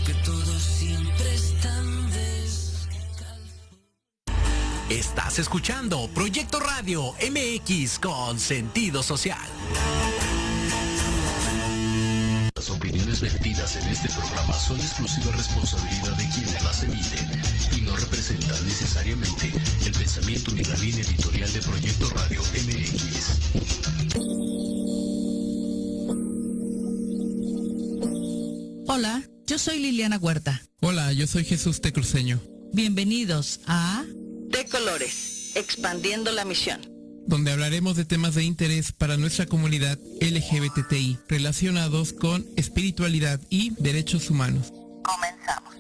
porque todos siempre están Estás escuchando Proyecto Radio MX con sentido social. Las opiniones vertidas en este programa son exclusiva responsabilidad de quienes las emiten y no representan necesariamente el pensamiento ni la línea editorial de Proyecto Radio MX. Hola, yo soy Liliana Huerta. Hola, yo soy Jesús Tecruceño. Bienvenidos a De Colores, expandiendo la misión, donde hablaremos de temas de interés para nuestra comunidad LGBTI relacionados con espiritualidad y derechos humanos. Comenzamos.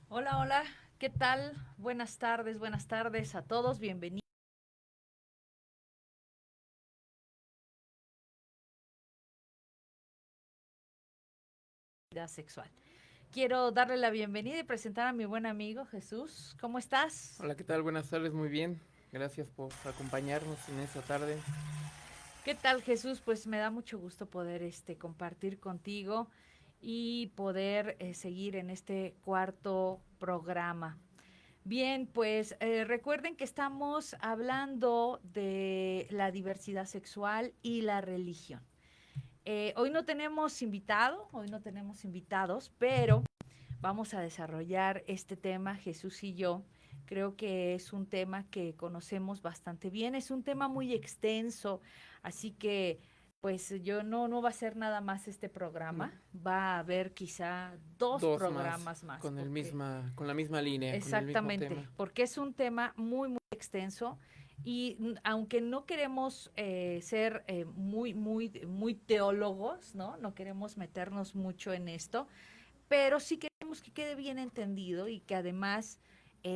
Hola, hola, ¿qué tal? Buenas tardes a todos, bienvenidos. Sexual. Quiero darle la bienvenida y presentar a mi buen amigo Jesús. ¿Cómo estás? Hola, ¿qué tal? Buenas tardes, muy bien. Gracias por acompañarnos en esta tarde. ¿Qué tal, Jesús? Pues me da mucho gusto poder compartir contigo y poder seguir en este cuarto programa. Bien, pues recuerden que estamos hablando de la diversidad sexual y la religión. Hoy no tenemos invitados, pero vamos a desarrollar este tema, Jesús y yo. Creo que es un tema que conocemos bastante bien, es un tema muy extenso, así que pues yo no va a ser nada más este programa, va a haber quizá dos programas más con la misma línea. Exactamente, con el mismo tema. Porque es un tema muy, muy extenso y aunque no queremos ser muy teólogos, ¿no? No queremos meternos mucho en esto, pero sí queremos que quede bien entendido y que además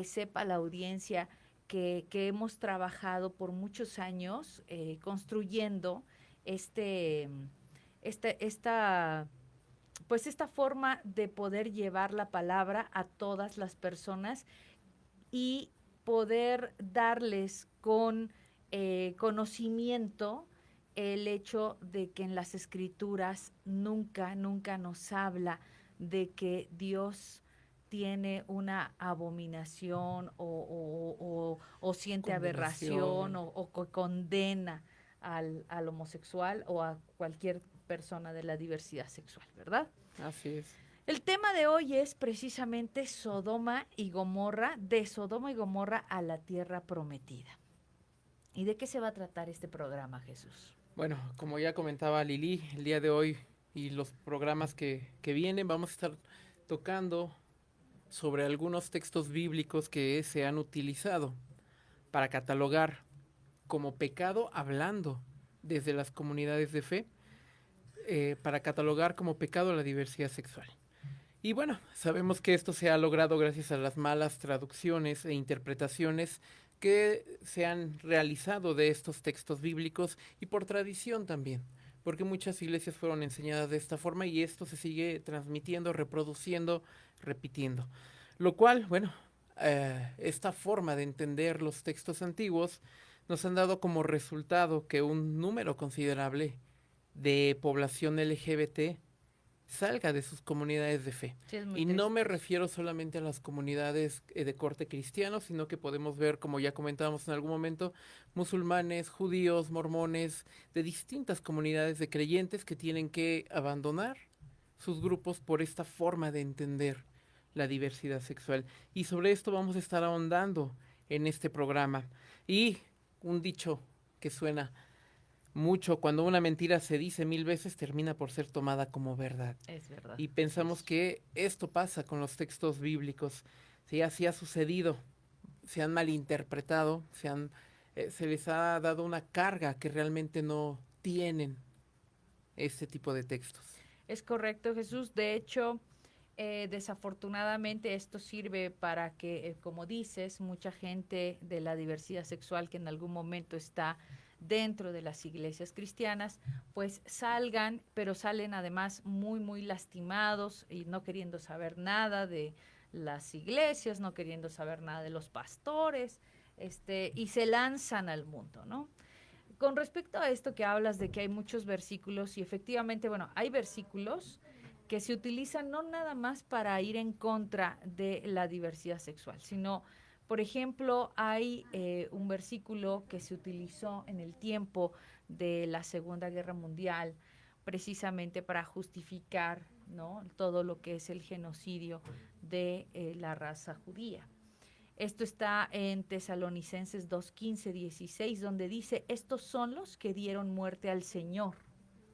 sepa la audiencia que hemos trabajado por muchos años construyendo esta forma de poder llevar la palabra a todas las personas y poder darles con conocimiento el hecho de que en las escrituras nunca nos habla de que Dios tiene una abominación o siente aberración o condena al homosexual o a cualquier persona de la diversidad sexual, ¿verdad? Así es. El tema de hoy es precisamente Sodoma y Gomorra, de Sodoma y Gomorra a la tierra prometida. ¿Y de qué se va a tratar este programa, Jesús? Bueno, como ya comentaba Lili, el día de hoy y los programas que vienen, vamos a estar tocando sobre algunos textos bíblicos que se han utilizado para catalogar como pecado, hablando desde las comunidades de fe, para catalogar como pecado la diversidad sexual. Y bueno, sabemos que esto se ha logrado gracias a las malas traducciones e interpretaciones que se han realizado de estos textos bíblicos y por tradición también, porque muchas iglesias fueron enseñadas de esta forma y esto se sigue transmitiendo, reproduciendo, repitiendo. Lo cual, bueno, esta forma de entender los textos antiguos nos han dado como resultado que un número considerable de población LGBT salga de sus comunidades de fe. Sí, y no me refiero solamente a las comunidades de corte cristiano, sino que podemos ver, como ya comentábamos en algún momento, musulmanes, judíos, mormones, de distintas comunidades de creyentes que tienen que abandonar sus grupos por esta forma de entender la diversidad sexual. Y sobre esto vamos a estar ahondando en este programa. Y un dicho que suena mucho, cuando una mentira se dice 1000 veces, termina por ser tomada como verdad. Es verdad. Y pensamos que esto pasa con los textos bíblicos. Sí, así ha sucedido. Se han malinterpretado, se les ha dado una carga que realmente no tienen este tipo de textos. Es correcto, Jesús. De hecho, desafortunadamente esto sirve para que, como dices, mucha gente de la diversidad sexual que en algún momento está dentro de las iglesias cristianas, pues salgan, pero salen además muy, muy lastimados y no queriendo saber nada de las iglesias, no queriendo saber nada de los pastores, y se lanzan al mundo, ¿no? Con respecto a esto que hablas de que hay muchos versículos, y efectivamente, bueno, hay versículos que se utilizan no nada más para ir en contra de la diversidad sexual, sino, por ejemplo, hay un versículo que se utilizó en el tiempo de la Segunda Guerra Mundial, precisamente para justificar, ¿no?, todo lo que es el genocidio de la raza judía. Esto está en Tesalonicenses 2:15, 16, donde dice, estos son los que dieron muerte al Señor.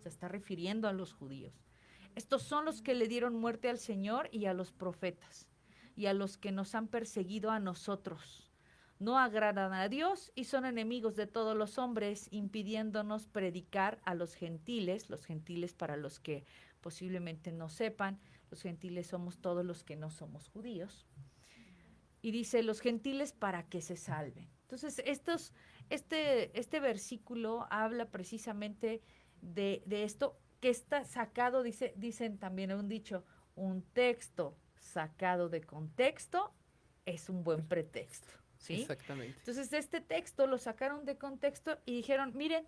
Se está refiriendo a los judíos. Estos son los que le dieron muerte al Señor y a los profetas, y a los que nos han perseguido a nosotros. No agradan a Dios y son enemigos de todos los hombres, impidiéndonos predicar a los gentiles para los que posiblemente no sepan, los gentiles somos todos los que no somos judíos. Y dice, los gentiles para que se salven. Entonces, este versículo habla precisamente de esto que está sacado, dicen también un dicho, un texto sacado de contexto es un buen pretexto, ¿sí? Exactamente. Entonces, este texto lo sacaron de contexto y dijeron, miren,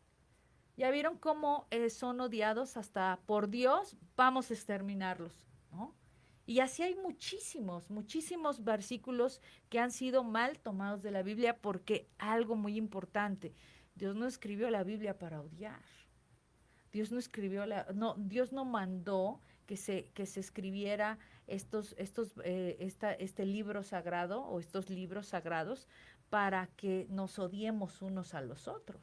ya vieron cómo son odiados hasta por Dios, vamos a exterminarlos, ¿no? Y así hay muchísimos versículos que han sido mal tomados de la Biblia, porque algo muy importante, Dios no escribió la Biblia para odiar. Dios no mandó que se escribiera este libro sagrado o estos libros sagrados para que nos odiemos unos a los otros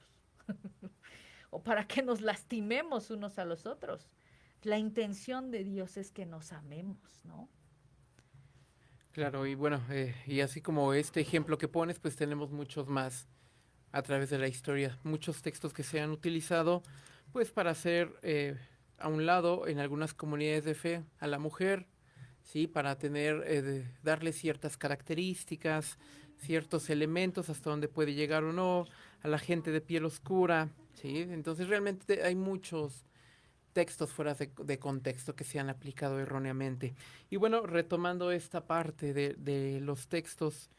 o para que nos lastimemos unos a los otros. La intención de Dios es que nos amemos, ¿no? Claro, y bueno, y así como este ejemplo que pones, pues tenemos muchos más a través de la historia, muchos textos que se han utilizado pues para hacer a un lado en algunas comunidades de fe a la mujer, sí, para tener, darle ciertas características, ciertos elementos hasta donde puede llegar o no, a la gente de piel oscura, sí, entonces realmente hay muchos textos fuera de contexto que se han aplicado erróneamente. Y bueno, retomando esta parte de los textos,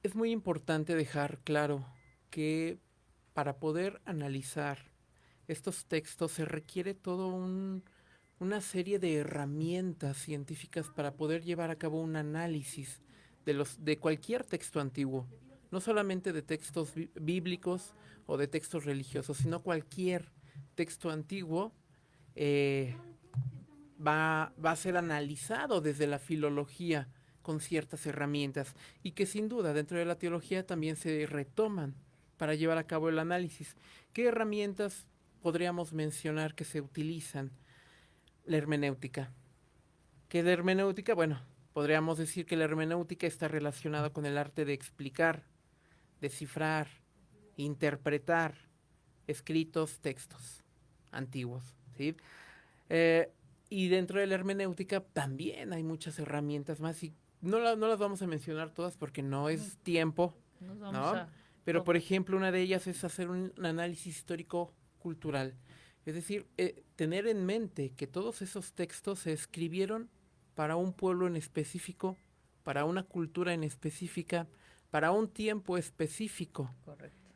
es muy importante dejar claro que para poder analizar estos textos se requiere todo una serie de herramientas científicas para poder llevar a cabo un análisis de cualquier texto antiguo, no solamente de textos bíblicos o de textos religiosos, sino cualquier texto antiguo va a ser analizado desde la filología con ciertas herramientas y que sin duda dentro de la teología también se retoman para llevar a cabo el análisis. ¿Qué herramientas podríamos mencionar que se utilizan? La hermenéutica. ¿Qué es la hermenéutica? Bueno, podríamos decir que la hermenéutica está relacionada con el arte de explicar, descifrar, interpretar escritos, textos antiguos, ¿sí? Y dentro de la hermenéutica también hay muchas herramientas más y no las vamos a mencionar todas porque no es tiempo, ¿no? Pero, por ejemplo, una de ellas es hacer un análisis histórico-cultural. Es decir, tener en mente que todos esos textos se escribieron para un pueblo en específico, para una cultura en específica, para un tiempo específico. Correcto.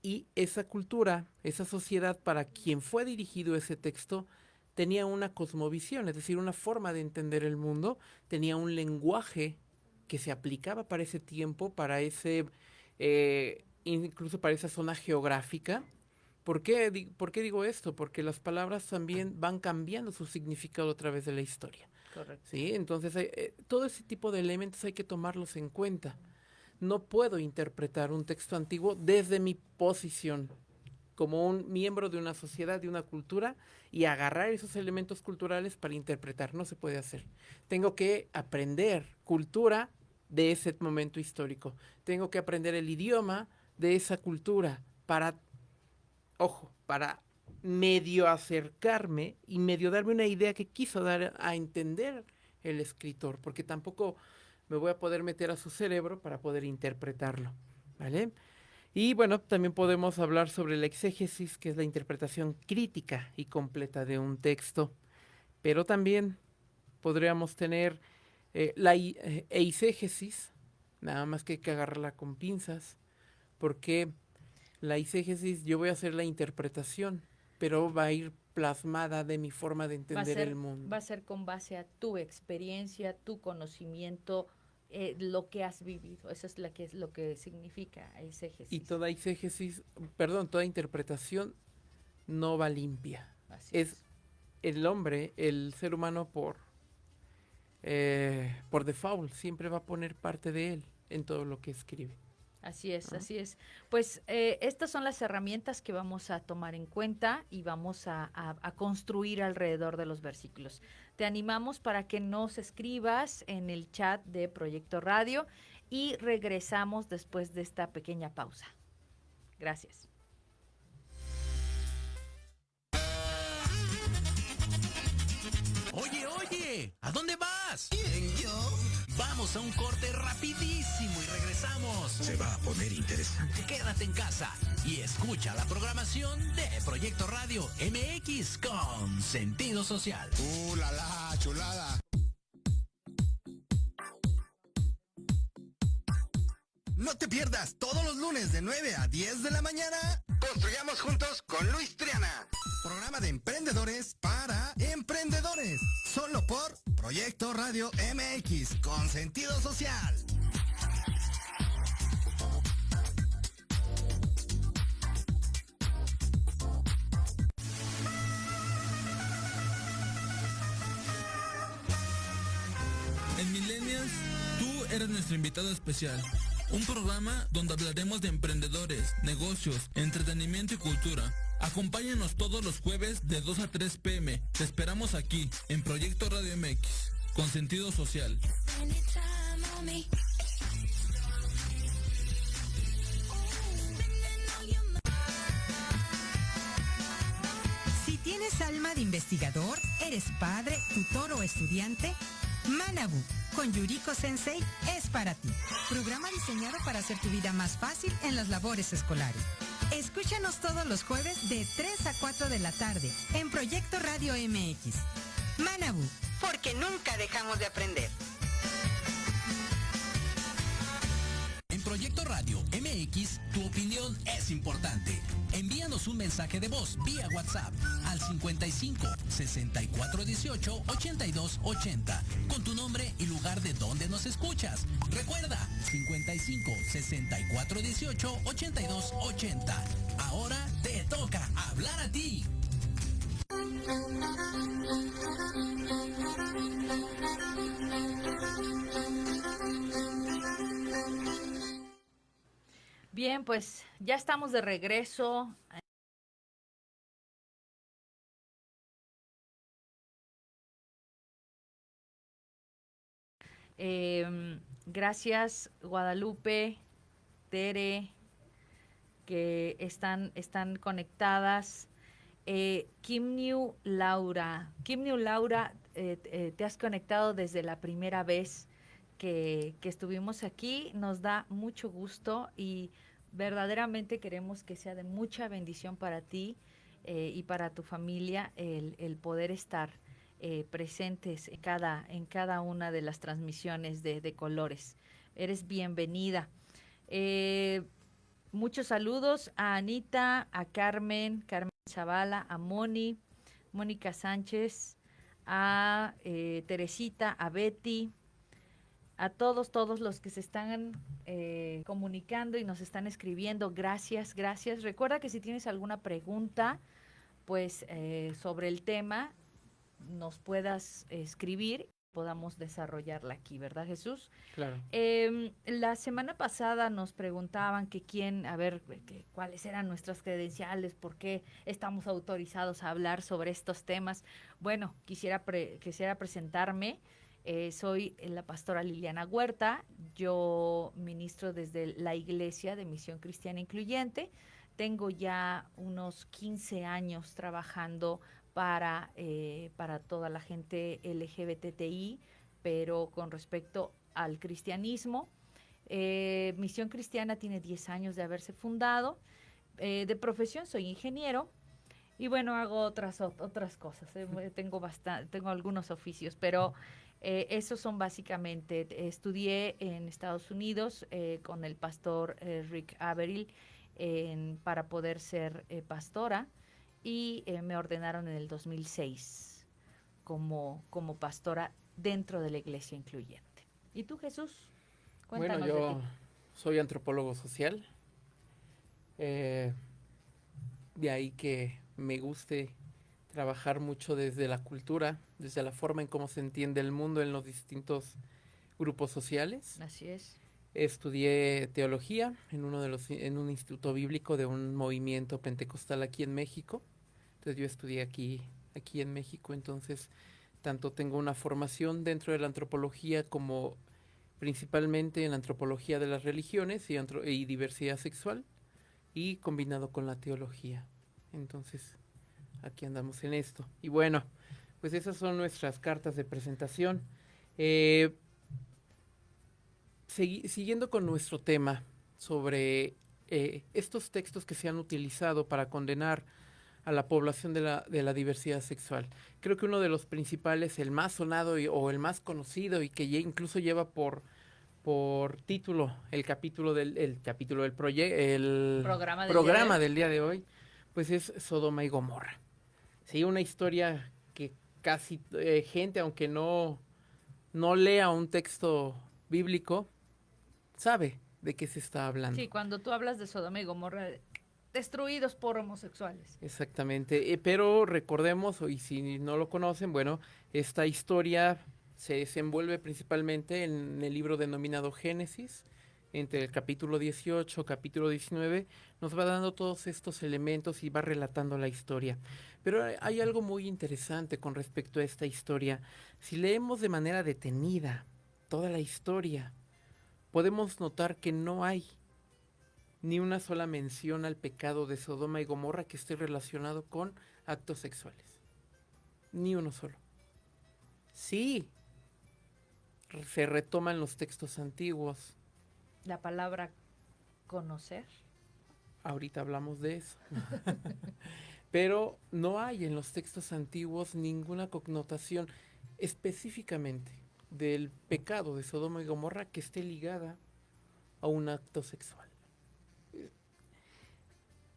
Y esa cultura, esa sociedad para quien fue dirigido ese texto, tenía una cosmovisión, es decir, una forma de entender el mundo, tenía un lenguaje que se aplicaba para ese tiempo, para ese... incluso para esa zona geográfica. ¿Por qué digo esto? Porque las palabras también van cambiando su significado a través de la historia. Correcto. ¿Sí? Entonces, todo ese tipo de elementos hay que tomarlos en cuenta. No puedo interpretar un texto antiguo desde mi posición como un miembro de una sociedad, de una cultura, y agarrar esos elementos culturales para interpretar. No se puede hacer. Tengo que aprender cultura de ese momento histórico. Tengo que aprender el idioma de esa cultura para medio acercarme y medio darme una idea que quiso dar a entender el escritor, porque tampoco me voy a poder meter a su cerebro para poder interpretarlo, ¿vale? Y bueno, también podemos hablar sobre la exégesis, que es la interpretación crítica y completa de un texto, pero también podríamos tener eisegesis, nada más que hay que agarrarla con pinzas, porque la eisegesis yo voy a hacer la interpretación, pero va a ir plasmada de mi forma de entender el mundo. Va a ser con base a tu experiencia, tu conocimiento, lo que has vivido. Eso es lo que significa eisegesis. Y toda eisegesis, toda interpretación no va limpia. Así Es el hombre, el ser humano por default, siempre va a poner parte de él en todo lo que escribe. Así es, así es. Pues estas son las herramientas que vamos a tomar en cuenta y vamos a construir alrededor de los versículos. Te animamos para que nos escribas en el chat de Proyecto Radio y regresamos después de esta pequeña pausa. Gracias. Oye, ¿a dónde vas? ¿Quién, yo? Vamos a un corte rapidísimo y regresamos. Se va a poner interesante. Quédate en casa y escucha la programación de Proyecto Radio MX con sentido social. La chulada. No te pierdas todos los lunes de 9 a 10 de la mañana. Construyamos juntos con Luis Triana. Programa de emprendedores para emprendedores. Solo por Proyecto Radio MX con sentido social. En Millennials, tú eres nuestro invitado especial. Un programa donde hablaremos de emprendedores, negocios, entretenimiento y cultura. Acompáñanos todos los jueves de 2 a 3 p.m. Te esperamos aquí, en Proyecto Radio MX, con sentido social. Si tienes alma de investigador, eres padre, tutor o estudiante, Manabu con Yuriko Sensei es para ti. Programa diseñado para hacer tu vida más fácil en las labores escolares. Escúchanos todos los jueves de 3 a 4 de la tarde en Proyecto Radio MX. Manabu, Porque nunca dejamos de aprender. En Proyecto Radio MX, tu opinión es importante. Envíanos un mensaje de voz vía WhatsApp al 55 64 18 82 80 con tu nombre y lugar de donde nos escuchas. Recuerda, 55 64 18 82 80. Ahora te toca hablar a ti. Bien, pues ya estamos de regreso. Gracias, Guadalupe, Tere, que están conectadas. Kim New Laura, te has conectado desde la primera vez que estuvimos aquí. Nos da mucho gusto y verdaderamente queremos que sea de mucha bendición para ti y para tu familia el poder estar presentes en cada una de las transmisiones de colores. Eres bienvenida. Muchos saludos a Anita, a Carmen Zavala, a Mónica Sánchez, a Teresita, a Betty, a todos los que se están comunicando y nos están escribiendo. Gracias. Recuerda que si tienes alguna pregunta, pues sobre el tema, nos puedas escribir, podamos desarrollarla aquí, ¿verdad, Jesús? Claro. La semana pasada nos preguntaban cuáles eran nuestras credenciales, por qué estamos autorizados a hablar sobre estos temas. Bueno, quisiera presentarme. Soy la pastora Liliana Huerta. Yo ministro desde la Iglesia de Misión Cristiana Incluyente. Tengo ya unos 15 años trabajando para toda la gente LGBTI, pero con respecto al cristianismo. Misión Cristiana tiene 10 años de haberse fundado. De profesión soy ingeniero y bueno, hago otras cosas. Tengo algunos oficios, pero esos son básicamente. Estudié en Estados Unidos con el pastor Rick Averill para poder ser pastora y me ordenaron en el 2006 como pastora dentro de la Iglesia Incluyente. ¿Y tú, Jesús? Cuéntanos Bueno, de yo ti. soy antropólogo social. De ahí que me guste trabajar mucho desde la cultura, desde la forma en cómo se entiende el mundo en los distintos grupos sociales. Así es. Estudié teología en un instituto bíblico de un movimiento pentecostal aquí en México. Entonces yo estudié aquí en México, entonces tanto tengo una formación dentro de la antropología como principalmente en antropología de las religiones y diversidad sexual y combinado con la teología. Entonces aquí andamos en esto. Y bueno, pues esas son nuestras cartas de presentación. Siguiendo con nuestro tema sobre estos textos que se han utilizado para condenar a la población de la diversidad sexual. Creo que uno de los principales, el más sonado o el más conocido y que incluso lleva por título el capítulo del programa del día de hoy, pues es Sodoma y Gomorra. Sí, una historia que casi gente, aunque no lea un texto bíblico, sabe de qué se está hablando. Sí, cuando tú hablas de Sodoma y Gomorra, destruidos por homosexuales. Exactamente, pero recordemos, y si no lo conocen, bueno, esta historia se desenvuelve principalmente en el libro denominado Génesis, entre el capítulo 18, capítulo 19, nos va dando todos estos elementos y va relatando la historia. Pero hay algo muy interesante con respecto a esta historia. Si leemos de manera detenida toda la historia, podemos notar que no hay ni una sola mención al pecado de Sodoma y Gomorra que esté relacionado con actos sexuales. Ni uno solo. Sí, se retoman los textos antiguos. La palabra conocer. Ahorita hablamos de eso. Pero no hay en los textos antiguos ninguna connotación específicamente del pecado de Sodoma y Gomorra que esté ligada a un acto sexual.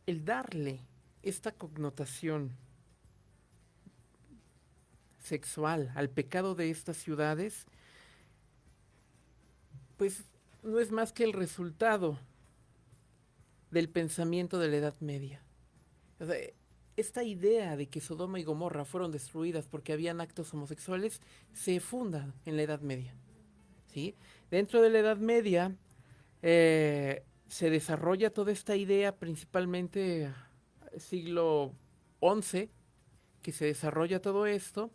El darle esta connotación sexual al pecado de estas ciudades, pues no es más que el resultado del pensamiento de la Edad Media. O sea, esta idea de que Sodoma y Gomorra fueron destruidas porque habían actos homosexuales se funda en la Edad Media, ¿sí? Dentro de la Edad Media se desarrolla toda esta idea principalmente siglo XI, que se desarrolla todo esto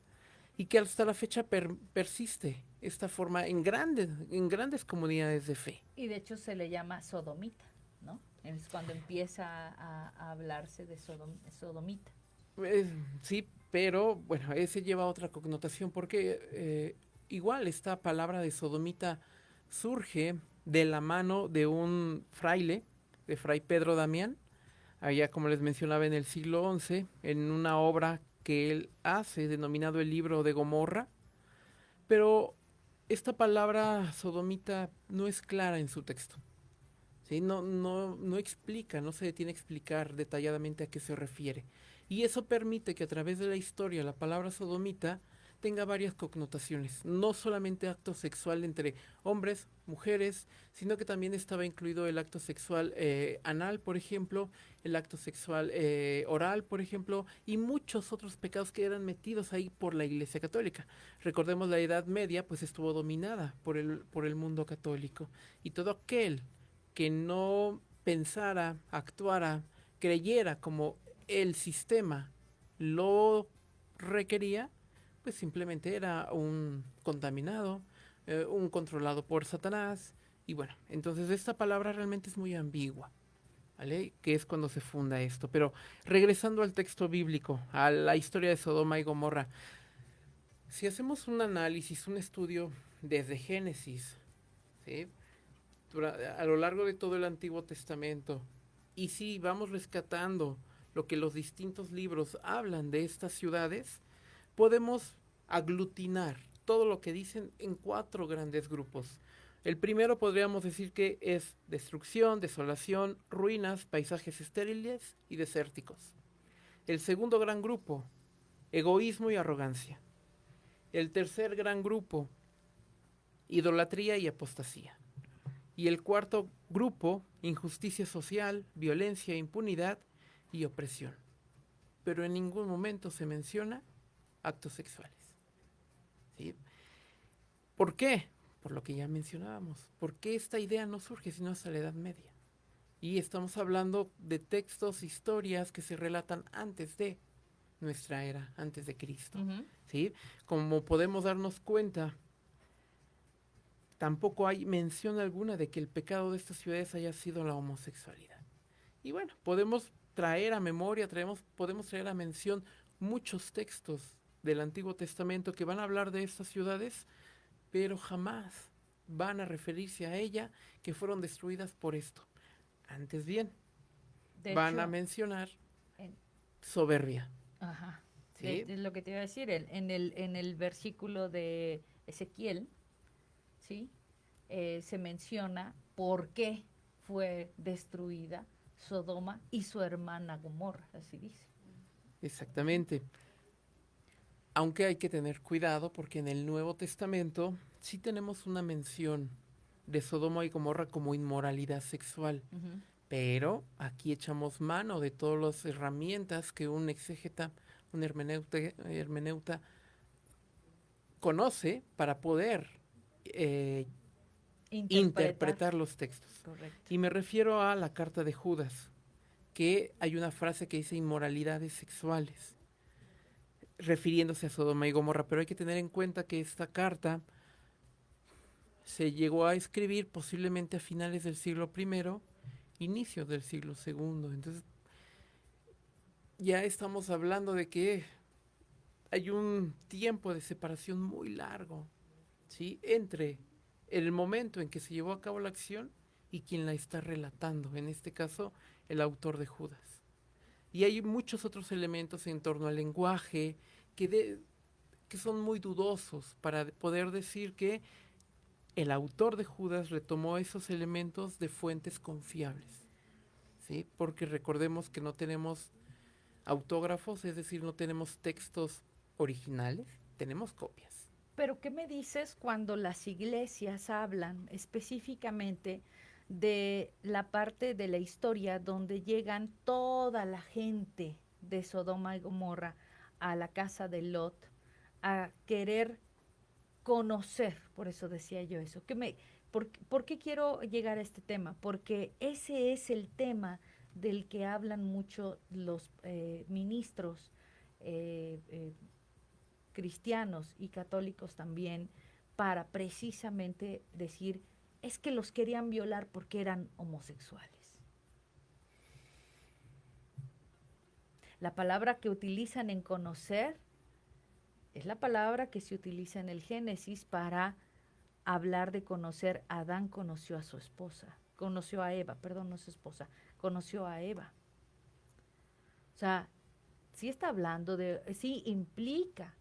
y que hasta la fecha persiste esta forma en grandes comunidades de fe. Y de hecho se le llama sodomita, ¿no? Es cuando empieza a hablarse de sodomita. Sí, pero bueno, ese lleva otra connotación porque igual esta palabra de sodomita surge de la mano de un fraile, de Fray Pedro Damián, allá como les mencionaba en el siglo XI, en una obra que él hace denominado el libro de Gomorra, pero esta palabra sodomita no es clara en su texto. ¿Sí? No explica, no se detiene a explicar detalladamente a qué se refiere. Y eso permite que a través de la historia la palabra sodomita tenga varias connotaciones, no solamente acto sexual entre hombres, mujeres, sino que también estaba incluido el acto sexual anal, por ejemplo, el acto sexual oral, por ejemplo, y muchos otros pecados que eran metidos ahí por la Iglesia Católica. Recordemos, la Edad Media pues estuvo dominada por el mundo católico, y todo aquel que no pensara, actuara, creyera como el sistema lo requería, pues simplemente era un contaminado, un controlado por Satanás. Y bueno, entonces esta palabra realmente es muy ambigua, ¿vale? Que es cuando se funda esto. Pero regresando al texto bíblico, a la historia de Sodoma y Gomorra, si hacemos un análisis, un estudio desde Génesis, ¿sí? a lo largo de todo el Antiguo Testamento. Y si vamos rescatando lo que los distintos libros hablan de estas ciudades, podemos aglutinar todo lo que dicen en 4 grandes grupos. El primero podríamos decir que es destrucción, desolación, ruinas, paisajes estériles y desérticos. El segundo gran grupo, egoísmo y arrogancia. El tercer gran grupo, idolatría y apostasía. Y el cuarto grupo, injusticia social, violencia, impunidad y opresión. Pero en ningún momento se menciona actos sexuales. ¿Sí? ¿Por qué? Por lo que ya mencionábamos. ¿Por qué esta idea no surge sino hasta la Edad Media? Y estamos hablando de textos, historias que se relatan antes de nuestra era, antes de Cristo. ¿Sí? Como podemos darnos cuenta, tampoco hay mención alguna de que el pecado de estas ciudades haya sido la homosexualidad. Y bueno, podemos traer a memoria, podemos traer a mención muchos textos del Antiguo Testamento que van a hablar de estas ciudades, pero jamás van a referirse a ella que fueron destruidas por esto. Antes bien, van a mencionar soberbia. Ajá. ¿Sí? Es lo que te iba a decir. En el versículo de Ezequiel, ¿sí? Se menciona por qué fue destruida Sodoma y su hermana Gomorra, así dice. Exactamente. Aunque hay que tener cuidado porque en el Nuevo Testamento sí tenemos una mención de Sodoma y Gomorra como inmoralidad sexual. Pero aquí echamos mano de todas las herramientas que un exégeta, un hermeneuta conoce para poder interpretar los textos. Correcto. Y me refiero a la carta de Judas, que hay una frase que dice inmoralidades sexuales, refiriéndose a Sodoma y Gomorra, pero hay que tener en cuenta que esta carta se llegó a escribir posiblemente a finales del siglo I, inicios del siglo II. Entonces, ya estamos hablando de que hay un tiempo de separación muy largo, ¿sí?, entre el momento en que se llevó a cabo la acción y quien la está relatando, en este caso, el autor de Judas. Y hay muchos otros elementos en torno al lenguaje que son muy dudosos para poder decir que el autor de Judas retomó esos elementos de fuentes confiables, ¿sí? Porque recordemos que no tenemos autógrafos, es decir, no tenemos textos originales, tenemos copias. Pero ¿qué me dices cuando las iglesias hablan específicamente de la parte de la historia donde llegan toda la gente de Sodoma y Gomorra a la casa de Lot a querer conocer? Por eso decía yo eso. ¿Por qué quiero llegar a este tema? Porque ese es el tema del que hablan mucho los ministros cristianos y católicos también, para precisamente decir, es que los querían violar porque eran homosexuales. La palabra que utilizan en conocer es la palabra que se utiliza en el Génesis para hablar de conocer. Adán conoció a su esposa, conoció a Eva, perdón, no su esposa, conoció a Eva. O sea, sí está hablando sí implica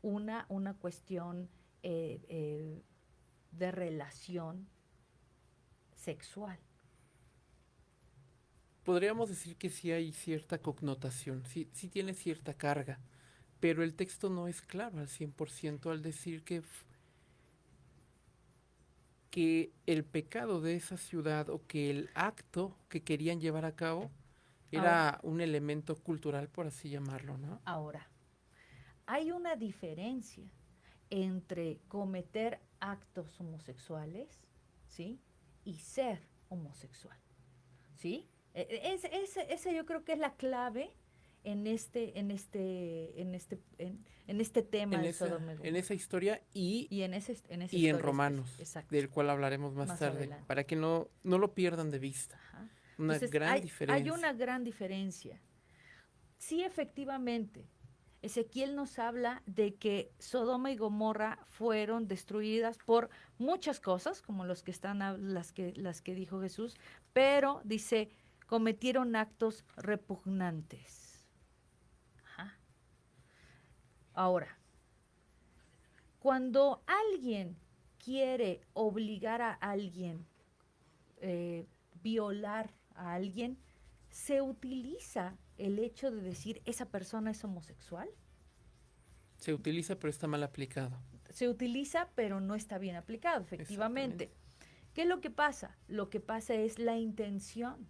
una cuestión de relación sexual. Podríamos decir que sí hay cierta connotación, sí tiene cierta carga, pero el texto no es claro al 100% al decir que el pecado de esa ciudad o que el acto que querían llevar a cabo era un elemento cultural, por así llamarlo, ¿no? Ahora, hay una diferencia entre cometer actos homosexuales, ¿sí?, y ser homosexual, ¿sí? Esa yo creo que es la clave en este tema de Sodoma y Gomorra. En esa historia y en Romanos, del cual hablaremos más tarde, adelante, para que no lo pierdan de vista. Ajá. Una Entonces, gran diferencia. Hay una gran diferencia. Sí, efectivamente, Ezequiel nos habla de que Sodoma y Gomorra fueron destruidas por muchas cosas, como las que dijo Jesús, pero dice, cometieron actos repugnantes. Ajá. Ahora, cuando alguien quiere obligar a alguien, violar a alguien, se utiliza el hecho de decir esa persona es homosexual. Se utiliza, pero está mal aplicado. Se utiliza, pero no está bien aplicado, efectivamente. ¿Qué es lo que pasa? Lo que pasa es la intención,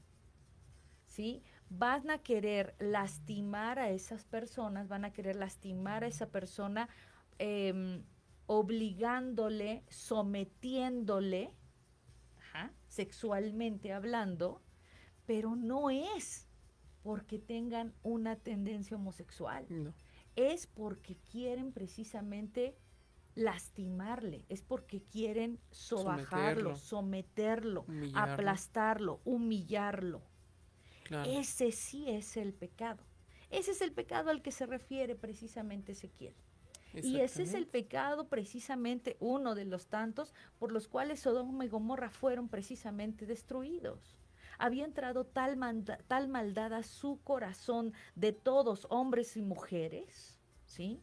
¿sí? Van a querer lastimar a esas personas, van a querer lastimar a esa persona, obligándole, sometiéndole, sexualmente hablando, pero no es porque tengan una tendencia homosexual. No. Es porque quieren precisamente lastimarle, es porque quieren sobajarlo, someterlo, humillarlo. aplastarlo, humillarlo. Claro. Ese sí es el pecado. Ese es el pecado al que se refiere precisamente Ezequiel. Y ese es el pecado precisamente, uno de los tantos por los cuales Sodoma y Gomorra fueron precisamente destruidos. Había entrado tal maldad a su corazón de todos, hombres y mujeres, ¿sí?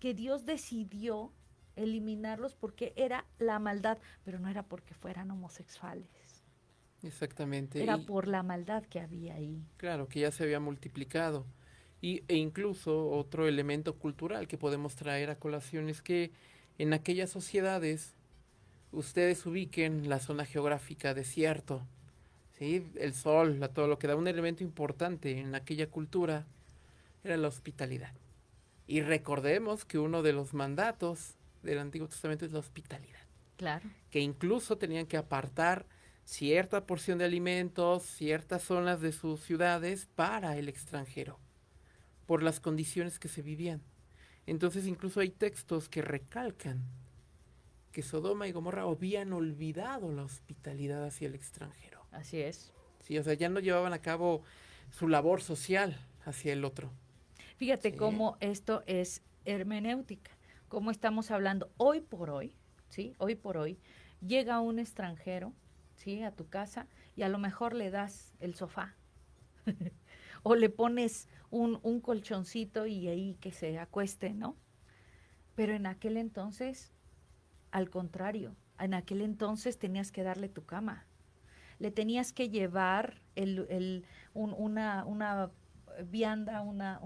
Que Dios decidió eliminarlos porque era la maldad, pero no era porque fueran homosexuales. Exactamente. Era por la maldad que había ahí. Claro, que ya se había multiplicado. E incluso otro elemento cultural que podemos traer a colación es que en aquellas sociedades ustedes ubiquen la zona geográfica desierto, ¿sí? El sol, todo lo que da un elemento importante en aquella cultura era la hospitalidad. Y recordemos que uno de los mandatos del Antiguo Testamento es la hospitalidad. Claro. Que incluso tenían que apartar cierta porción de alimentos, ciertas zonas de sus ciudades para el extranjero, por las condiciones que se vivían. Entonces incluso hay textos que recalcan que Sodoma y Gomorra habían olvidado la hospitalidad hacia el extranjero. Así es. Sí, o sea, ya no llevaban a cabo su labor social hacia el otro. Fíjate cómo esto es hermenéutica, cómo estamos hablando hoy por hoy, ¿sí? Hoy por hoy, llega un extranjero, ¿sí? A tu casa y a lo mejor le das el sofá o le pones un colchoncito y ahí que se acueste, ¿no? Pero en aquel entonces, al contrario, en aquel entonces tenías que darle tu cama. Le tenías que llevar una vianda,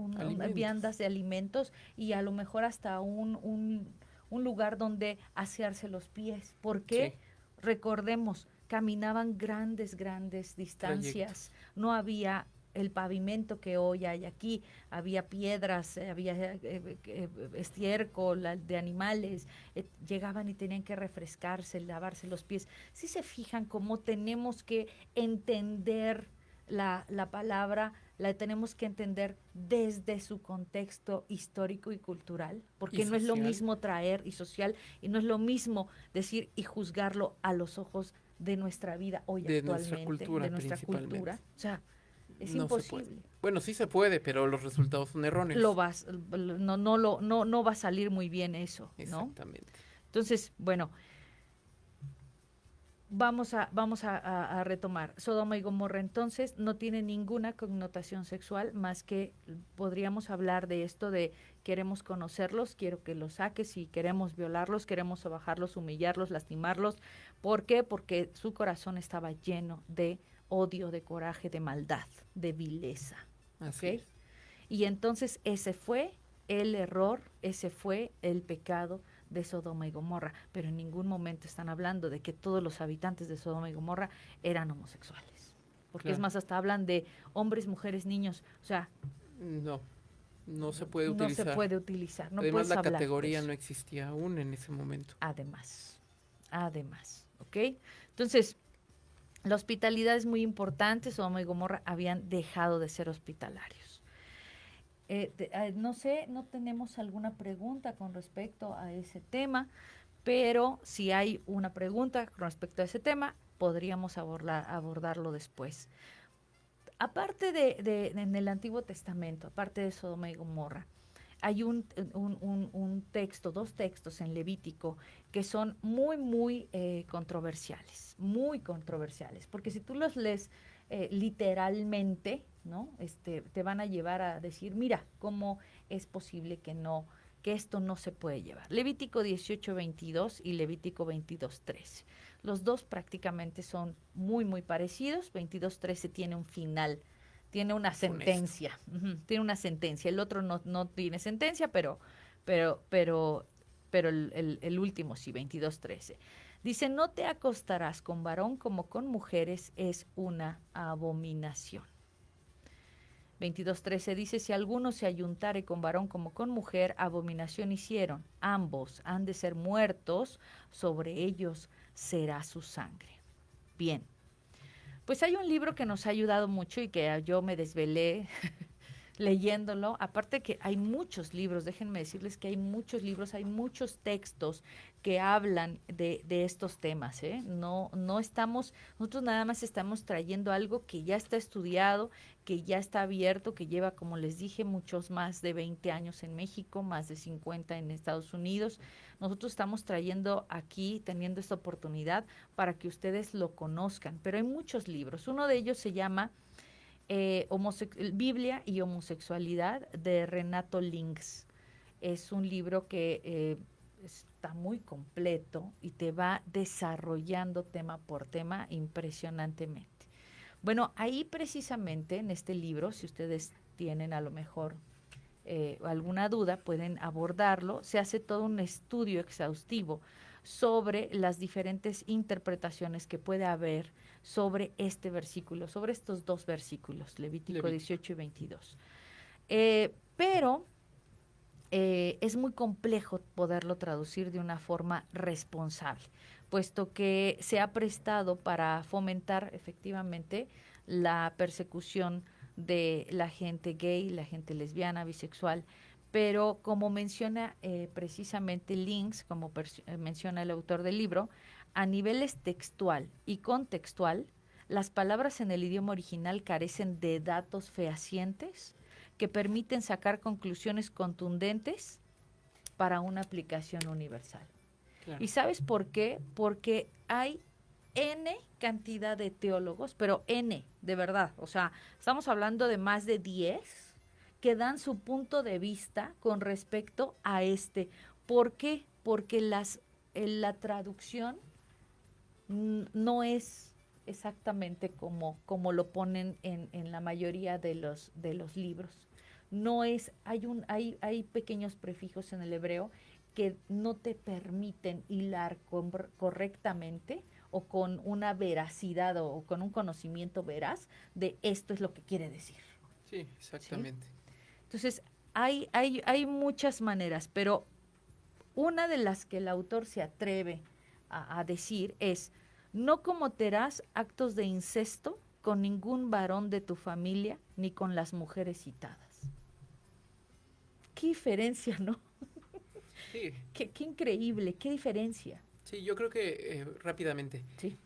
viandas de alimentos y a lo mejor hasta un lugar donde asearse los pies. ¿Por qué? Sí. Recordemos, caminaban grandes distancias. No había el pavimento que hoy hay aquí, había piedras, había estiércol de animales, llegaban y tenían que refrescarse, lavarse los pies. Si se fijan cómo tenemos que entender la palabra, la tenemos que entender desde su contexto histórico y cultural, porque no es lo mismo traer y social, y no es lo mismo decir y juzgarlo a los ojos de nuestra vida hoy de actualmente, de nuestra cultura. O sea, es no imposible. Bueno, sí se puede, pero los resultados son erróneos. No va a salir muy bien eso, ¿no? Exactamente. Entonces, bueno, vamos a retomar. Sodoma y Gomorra entonces no tiene ninguna connotación sexual, más que podríamos hablar de esto de queremos conocerlos, quiero que los saques y queremos violarlos, queremos sobajarlos, humillarlos, lastimarlos. ¿Por qué? Porque su corazón estaba lleno de odio, de coraje, de maldad, de vileza. ¿Okay? Y entonces ese fue el error, ese fue el pecado de Sodoma y Gomorra, pero en ningún momento están hablando de que todos los habitantes de Sodoma y Gomorra eran homosexuales. Porque es más, hasta hablan de hombres, mujeres, niños, o sea... No se puede utilizar. No se puede utilizar, no Además, puedes la hablar categoría no existía aún en ese momento. Además, ¿ok? Entonces, la hospitalidad es muy importante. Sodoma y Gomorra habían dejado de ser hospitalarios. No sé, no tenemos alguna pregunta con respecto a ese tema, pero si hay una pregunta con respecto a ese tema, podríamos abordarlo después. Aparte en el Antiguo Testamento, aparte de Sodoma y Gomorra, hay un texto, dos textos en Levítico que son muy controversiales, porque si tú los lees literalmente, ¿no? Te van a llevar a decir, mira, ¿cómo es posible que esto no se puede llevar? Levítico 18:22 y Levítico 22:13. Los dos prácticamente son muy parecidos. 22:13 tiene un final, tiene una sentencia. Tiene una sentencia. El otro no tiene sentencia, pero el último sí, 22:13. Dice, no te acostarás con varón como con mujeres, es una abominación. 22:13 dice, si alguno se ayuntare con varón como con mujer, abominación hicieron. Ambos han de ser muertos, sobre ellos será su sangre. Bien, pues hay un libro que nos ha ayudado mucho y que yo me desvelé leyéndolo. Aparte que hay muchos libros, déjenme decirles que hay muchos libros, hay muchos textos que hablan de estos temas, ¿eh? Nosotros nada más estamos trayendo algo que ya está estudiado, que ya está abierto, que lleva, como les dije, muchos más de 20 años en México, más de 50 en Estados Unidos. Nosotros estamos trayendo aquí, teniendo esta oportunidad para que ustedes lo conozcan, pero hay muchos libros. Uno de ellos se llama Biblia y homosexualidad, de Renato Links. Es un libro que está muy completo y te va desarrollando tema por tema impresionantemente. Bueno, ahí precisamente en este libro, si ustedes tienen a lo mejor alguna duda, pueden abordarlo. Se hace todo un estudio exhaustivo sobre las diferentes interpretaciones que puede haber sobre este versículo, sobre estos dos versículos, Levítico 18 y 22. Pero es muy complejo poderlo traducir de una forma responsable, puesto que se ha prestado para fomentar efectivamente la persecución de la gente gay, la gente lesbiana, bisexual, pero como menciona precisamente Links, como menciona el autor del libro, a niveles textual y contextual, las palabras en el idioma original carecen de datos fehacientes que permiten sacar conclusiones contundentes para una aplicación universal. Claro. ¿Y sabes por qué? Porque hay N cantidad de teólogos, pero N, de verdad, o sea, estamos hablando de más de 10 que dan su punto de vista con respecto a este. ¿Por qué? Porque la traducción no es exactamente como lo ponen en la mayoría de los libros. No es, hay pequeños prefijos en el hebreo que no te permiten hilar correctamente o con una veracidad o con un conocimiento veraz de esto es lo que quiere decir. Sí, exactamente. ¿Sí? Entonces, hay muchas maneras, pero una de las que el autor se atreve a decir es, no cometerás actos de incesto con ningún varón de tu familia ni con las mujeres citadas. Qué diferencia, ¿no? Sí. Qué increíble, qué diferencia. Sí, yo creo que rápidamente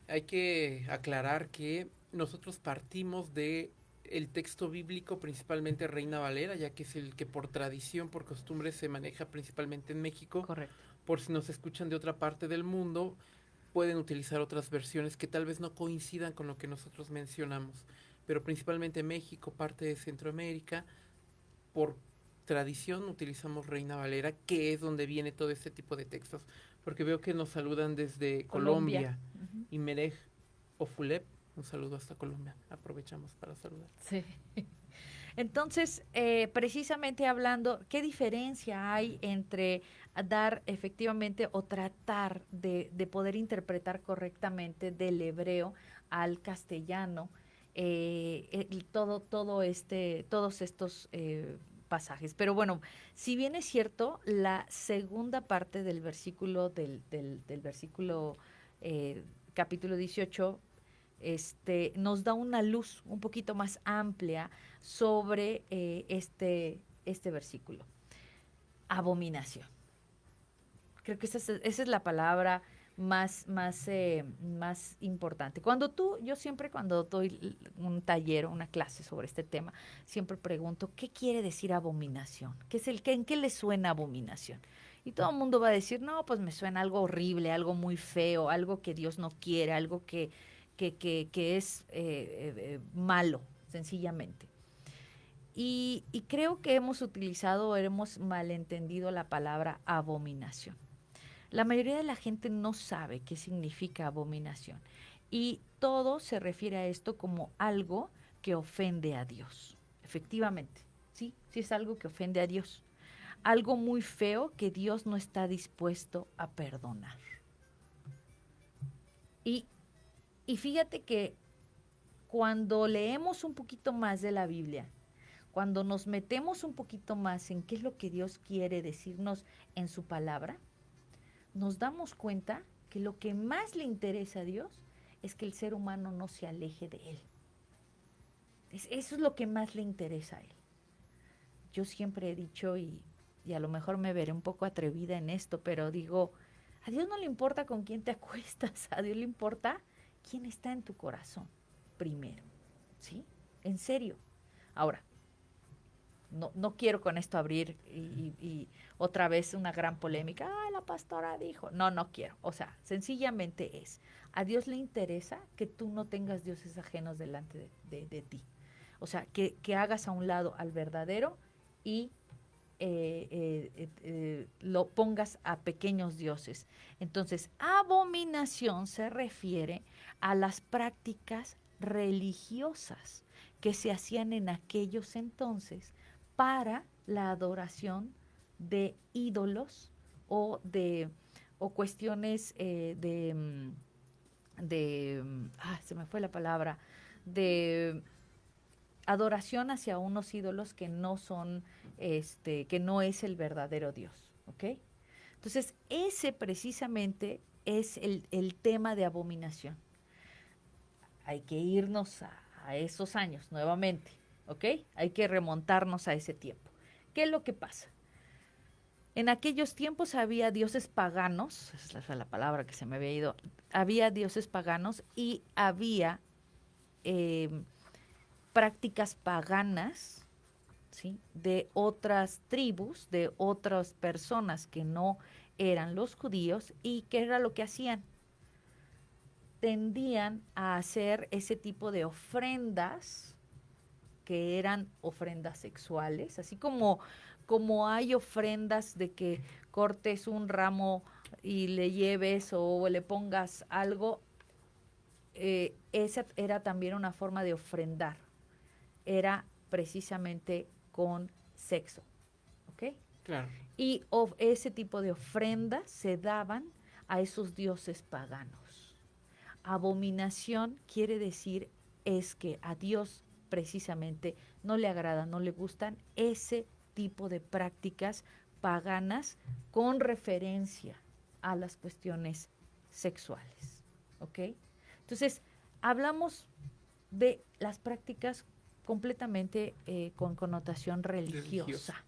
hay que aclarar que nosotros partimos de el texto bíblico, principalmente Reina Valera, ya que es el que por tradición, por costumbre se maneja principalmente en México. Correcto. Por si nos escuchan de otra parte del mundo, pueden utilizar otras versiones que tal vez no coincidan con lo que nosotros mencionamos, pero principalmente México, parte de Centroamérica, por tradición utilizamos Reina Valera, que es donde viene todo este tipo de textos, porque veo que nos saludan desde Colombia. Y Merej Ofulep, un saludo hasta Colombia, aprovechamos para saludar. Sí. Entonces, precisamente hablando, ¿qué diferencia hay entre dar efectivamente o tratar de poder interpretar correctamente del hebreo al castellano todos estos pasajes? Pero bueno, si bien es cierto, la segunda parte del versículo del versículo capítulo 18 nos da una luz un poquito más amplia sobre este versículo. Abominación. Creo que esa es la palabra más importante. Yo siempre cuando doy un taller o una clase sobre este tema, siempre pregunto, ¿qué quiere decir abominación? ¿En qué le suena abominación? Y todo el mundo va a decir, no, pues me suena algo horrible, algo muy feo, algo que Dios no quiere, algo que es malo, sencillamente. Y creo que hemos malentendido la palabra abominación. La mayoría de la gente no sabe qué significa abominación y todo se refiere a esto como algo que ofende a Dios. Efectivamente, sí es algo que ofende a Dios. Algo muy feo que Dios no está dispuesto a perdonar. Y fíjate que cuando leemos un poquito más de la Biblia, cuando nos metemos un poquito más en qué es lo que Dios quiere decirnos en su palabra, nos damos cuenta que lo que más le interesa a Dios es que el ser humano no se aleje de Él. Eso es lo que más le interesa a Él. Yo siempre he dicho, y a lo mejor me veré un poco atrevida en esto, pero digo, a Dios no le importa con quién te acuestas, a Dios le importa quién está en tu corazón primero, ¿sí? En serio. Ahora, no quiero con esto abrir y otra vez una gran polémica. ¡Ay, la pastora dijo! No quiero. O sea, sencillamente a Dios le interesa que tú no tengas dioses ajenos delante de ti. O sea, que hagas a un lado al verdadero y lo pongas a pequeños dioses. Entonces, abominación se refiere a las prácticas religiosas que se hacían en aquellos entonces para la adoración de ídolos o cuestiones se me fue la palabra, de adoración hacia unos ídolos que no son, que no es el verdadero Dios, ¿ok? Entonces, ese precisamente es el tema de abominación. Hay que irnos a esos años nuevamente, ¿ok? Hay que remontarnos a ese tiempo. ¿Qué es lo que pasa? En aquellos tiempos había dioses paganos, esa es la palabra que se me había ido, había dioses paganos y había prácticas paganas, ¿sí? De otras tribus, de otras personas que no eran los judíos. ¿Y qué era lo que hacían? Tendían a hacer ese tipo de ofrendas que eran ofrendas sexuales, así como hay ofrendas de que cortes un ramo y le lleves o le pongas algo, esa era también una forma de ofrendar. Era precisamente con sexo, ¿ok? Claro. Y ese tipo de ofrendas se daban a esos dioses paganos. Abominación quiere decir es que a Dios precisamente no le agrada, no le gustan ese tipo de prácticas paganas con referencia a las cuestiones sexuales, ¿ok? Entonces, hablamos de las prácticas completamente con connotación religiosa.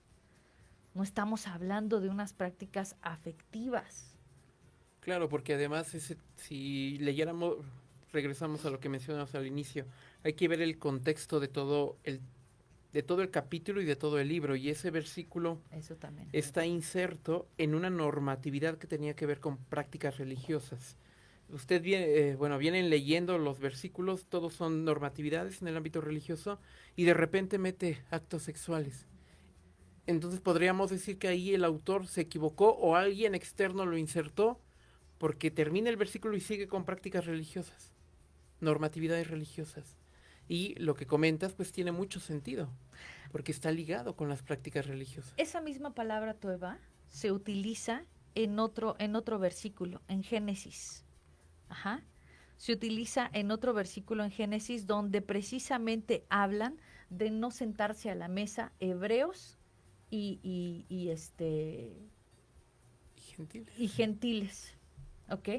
No estamos hablando de unas prácticas afectivas. Claro, porque además si leyéramos, regresamos a lo que mencionamos al inicio, hay que ver el contexto de todo el capítulo y de todo el libro, y ese versículo Eso también está inserto en una normatividad que tenía que ver con prácticas religiosas. Usted vienen leyendo los versículos, todos son normatividades en el ámbito religioso, y de repente mete actos sexuales. Entonces podríamos decir que ahí el autor se equivocó o alguien externo lo insertó, porque termina el versículo y sigue con prácticas religiosas, normatividades religiosas. Y lo que comentas pues tiene mucho sentido, porque está ligado con las prácticas religiosas. Esa misma palabra toeva se utiliza en otro versículo, en Génesis. Ajá. Se utiliza en otro versículo en Génesis donde precisamente hablan de no sentarse a la mesa hebreos y gentiles. ¿Ok?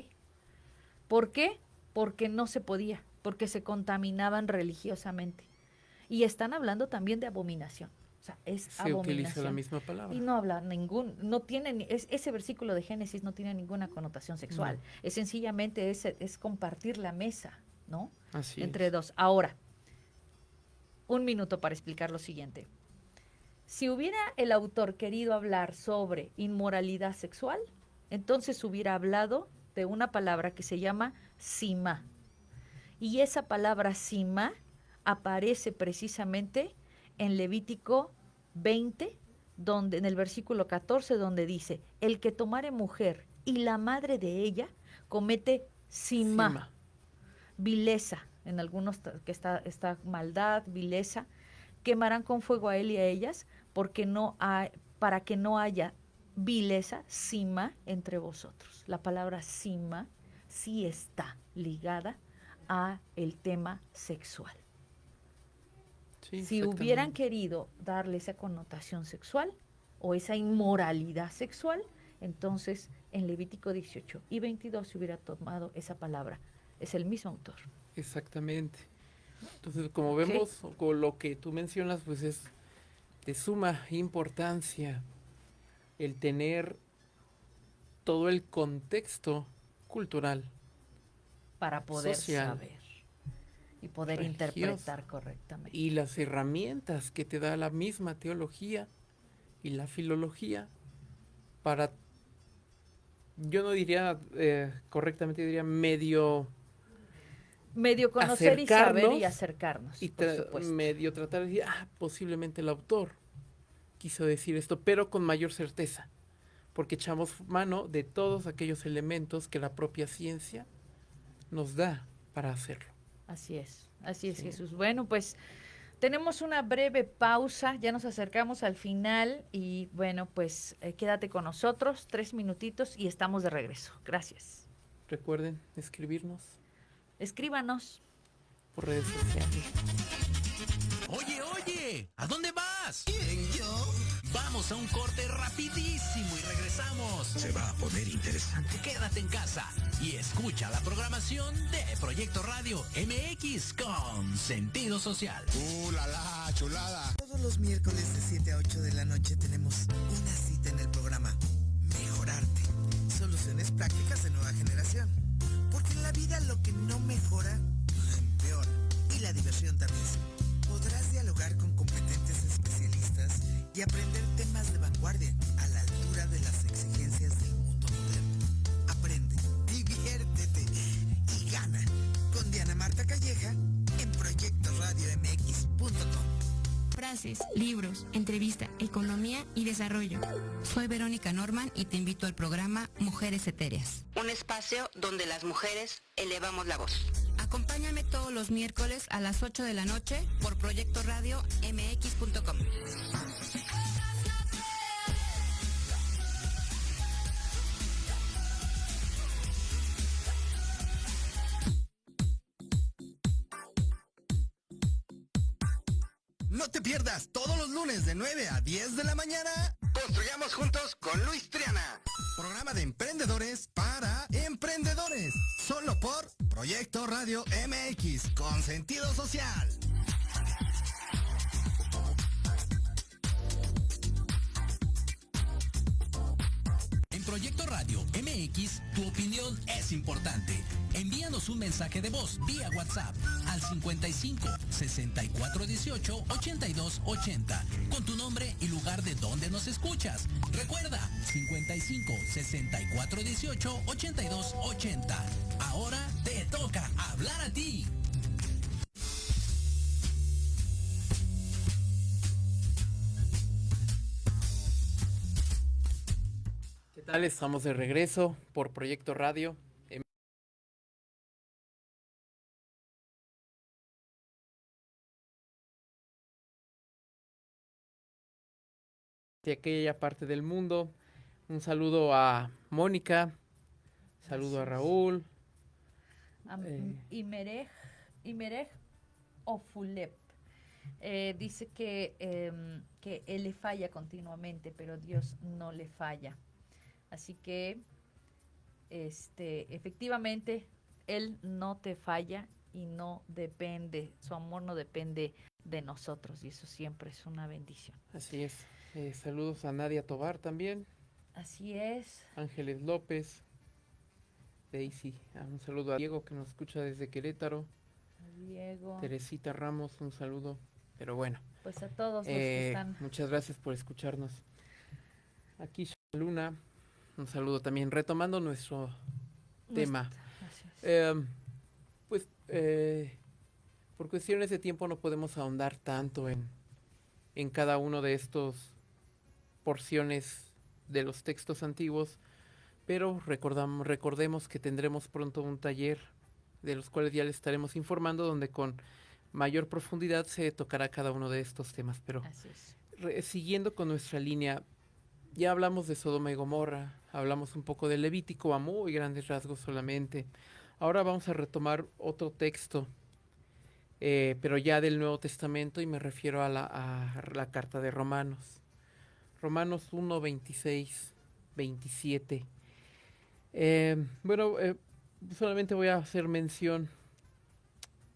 ¿Por qué? Porque no se podía, porque se contaminaban religiosamente. Y están hablando también de abominación. O sea, es Se utiliza abominación. la misma palabra. Y no habla no tiene, ese versículo de Génesis no tiene ninguna connotación sexual. No. Es sencillamente es compartir la mesa, ¿no? Así Entre es. dos. Ahora, un minuto para explicar lo siguiente. Si hubiera el autor querido hablar sobre inmoralidad sexual, entonces hubiera hablado de una palabra que se llama sima. Y esa palabra sima aparece precisamente en Levítico 20, donde, en el versículo 14, donde dice, el que tomare mujer y la madre de ella comete sima, vileza, en algunos que está maldad, vileza, quemarán con fuego a él y a ellas, para que no haya vileza, sima, entre vosotros. La palabra sima sí está ligada a el tema sexual. Sí, Si hubieran querido darle esa connotación sexual o esa inmoralidad sexual, entonces en Levítico 18 y 22 se hubiera tomado esa palabra. Es el mismo autor. Exactamente. Entonces, como vemos, con lo que tú mencionas, pues es de suma importancia el tener todo el contexto cultural Para poder social, saber y poder religioso, interpretar correctamente. y las herramientas que te da la misma teología y la filología para, yo no diría correctamente, diría medio conocer y saber y acercarnos, y por supuesto. medio tratar de decir, posiblemente el autor quiso decir esto, pero con mayor certeza, porque echamos mano de todos aquellos elementos que la propia ciencia nos da para hacerlo. Así es, Jesús. Bueno, pues tenemos una breve pausa, ya nos acercamos al final y bueno, pues quédate con nosotros, 3 minutitos y estamos de regreso. Gracias. Recuerden escribirnos. Escríbanos. Por redes sociales. Oye, ¿a dónde vas? ¿Quién, yo? Vamos a un corte rapidísimo y regresamos. Se va a poner interesante. Quédate en casa y escucha la programación de Proyecto Radio MX con sentido social. La chulada! Todos los miércoles de 7 a 8 de la noche tenemos una cita en el programa Mejorarte. Soluciones prácticas de nueva generación. Porque en la vida lo que no mejora, empeora. Y la diversión también. Podrás dialogar con competentes especialistas y aprender temas de vanguardia a la altura de las exigencias del mundo moderno. Aprende, diviértete y gana con Diana Marta Calleja en proyectoradiomx.com. Frases, libros, entrevista, economía y desarrollo. Soy Verónica Norman y te invito al programa Mujeres Etéreas. Un espacio donde las mujeres elevamos la voz. Acompáñame todos los miércoles a las 8 de la noche por Proyecto Radio MX.com. No te pierdas todos los lunes de 9 a 10 de la mañana. Construyamos juntos con Luis Triana. Programa de emprendedores para emprendedores. Solo por Proyecto Radio MX con sentido social. En Proyecto Radio MX, tu opinión es importante. Envíanos un mensaje de voz vía WhatsApp al 55 64 18 82 80 con tu nombre y lugar de donde nos escuchas. Recuerda, 55 64 18 82 80. Ahora te toca hablar a ti. ¿Qué tal? Estamos de regreso por Proyecto Radio. De aquella parte del mundo. Un saludo a Mónica, saludo a Raúl. Imerej Ofulep. Dice que él le falla continuamente, pero Dios no le falla. Así que efectivamente él no te falla y no depende, su amor no depende de nosotros y eso siempre es una bendición. Así es. Saludos a Nadia Tobar también. Así es. Ángeles López. Daisy. Un saludo a Diego que nos escucha desde Querétaro. Diego. Teresita Ramos, un saludo. Pero bueno. Pues a todos los que están. Muchas gracias por escucharnos. Aquí Luna, un saludo también. Retomando nuestro tema. Por cuestiones de tiempo no podemos ahondar tanto en cada uno de estos porciones de los textos antiguos, pero recordemos que tendremos pronto un taller de los cuales ya les estaremos informando, donde con mayor profundidad se tocará cada uno de estos temas. Pero siguiendo con nuestra línea, ya hablamos de Sodoma y Gomorra, hablamos un poco de Levítico a muy grandes rasgos solamente. Ahora vamos a retomar otro texto, pero ya del Nuevo Testamento, y me refiero a la carta de Romanos. Romanos 1, 26, 27. Solamente voy a hacer mención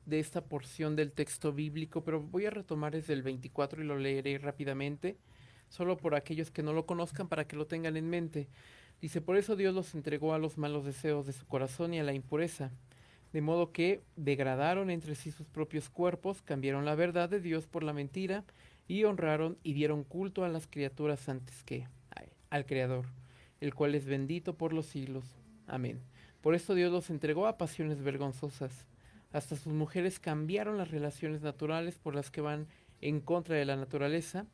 de esta porción del texto bíblico, pero voy a retomar desde el 24 y lo leeré rápidamente, solo por aquellos que no lo conozcan, para que lo tengan en mente. Dice: por eso Dios los entregó a los malos deseos de su corazón y a la impureza, de modo que degradaron entre sí sus propios cuerpos, cambiaron la verdad de Dios por la mentira, y honraron y dieron culto a las criaturas antes que al Creador, el cual es bendito por los siglos. Amén. Por esto Dios los entregó a pasiones vergonzosas. Hasta sus mujeres cambiaron las relaciones naturales por las que van en contra de la naturaleza.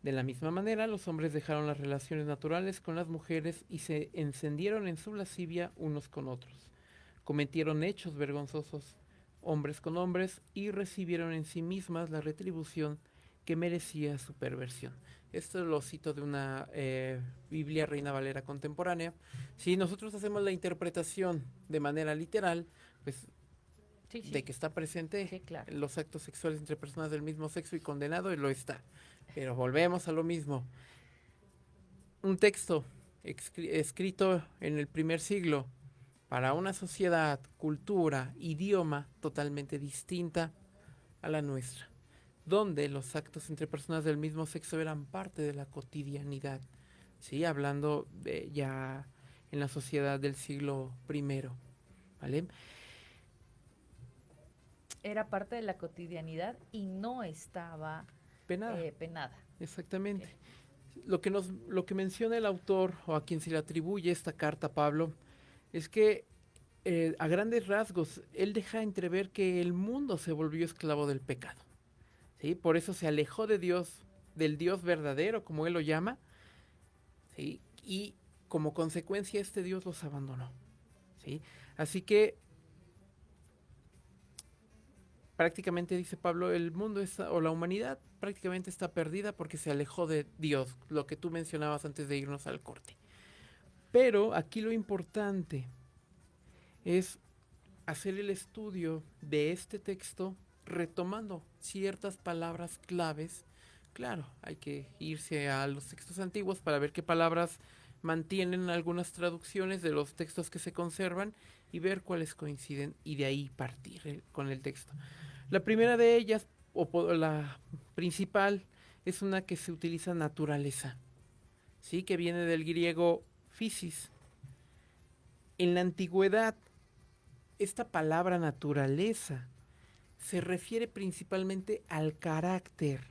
De la misma manera, los hombres dejaron las relaciones naturales con las mujeres y se encendieron en su lascivia unos con otros. Cometieron hechos vergonzosos, hombres con hombres, y recibieron en sí mismas la retribución que merecía su perversión. Esto lo cito de una Biblia Reina Valera contemporánea. Si nosotros hacemos la interpretación de manera literal, pues de que está presente los actos sexuales entre personas del mismo sexo y condenado, y lo está. Pero volvemos a lo mismo. Un texto escrito en el primer siglo para una sociedad, cultura, idioma totalmente distinta a la nuestra, donde los actos entre personas del mismo sexo eran parte de la cotidianidad, ¿sí? Hablando ya en la sociedad del siglo I, ¿vale? Era parte de la cotidianidad y no estaba penada. Exactamente. Lo que menciona el autor, o a quien se le atribuye esta carta, Pablo, es que a grandes rasgos él deja entrever que el mundo se volvió esclavo del pecado, ¿sí? Por eso se alejó de Dios, del Dios verdadero, como él lo llama, ¿sí? Y como consecuencia este Dios los abandonó, ¿sí? Así que prácticamente, dice Pablo, el mundo o la humanidad prácticamente está perdida porque se alejó de Dios, lo que tú mencionabas antes de irnos al corte. Pero aquí lo importante es hacer el estudio de este texto retomando ciertas palabras claves. Claro, hay que irse a los textos antiguos para ver qué palabras mantienen algunas traducciones de los textos que se conservan y ver cuáles coinciden, y de ahí partir con el texto. La primera de ellas, o la principal, es una que se utiliza naturaleza, ¿sí? Que viene del griego physis. En la antigüedad, esta palabra naturaleza se refiere principalmente al carácter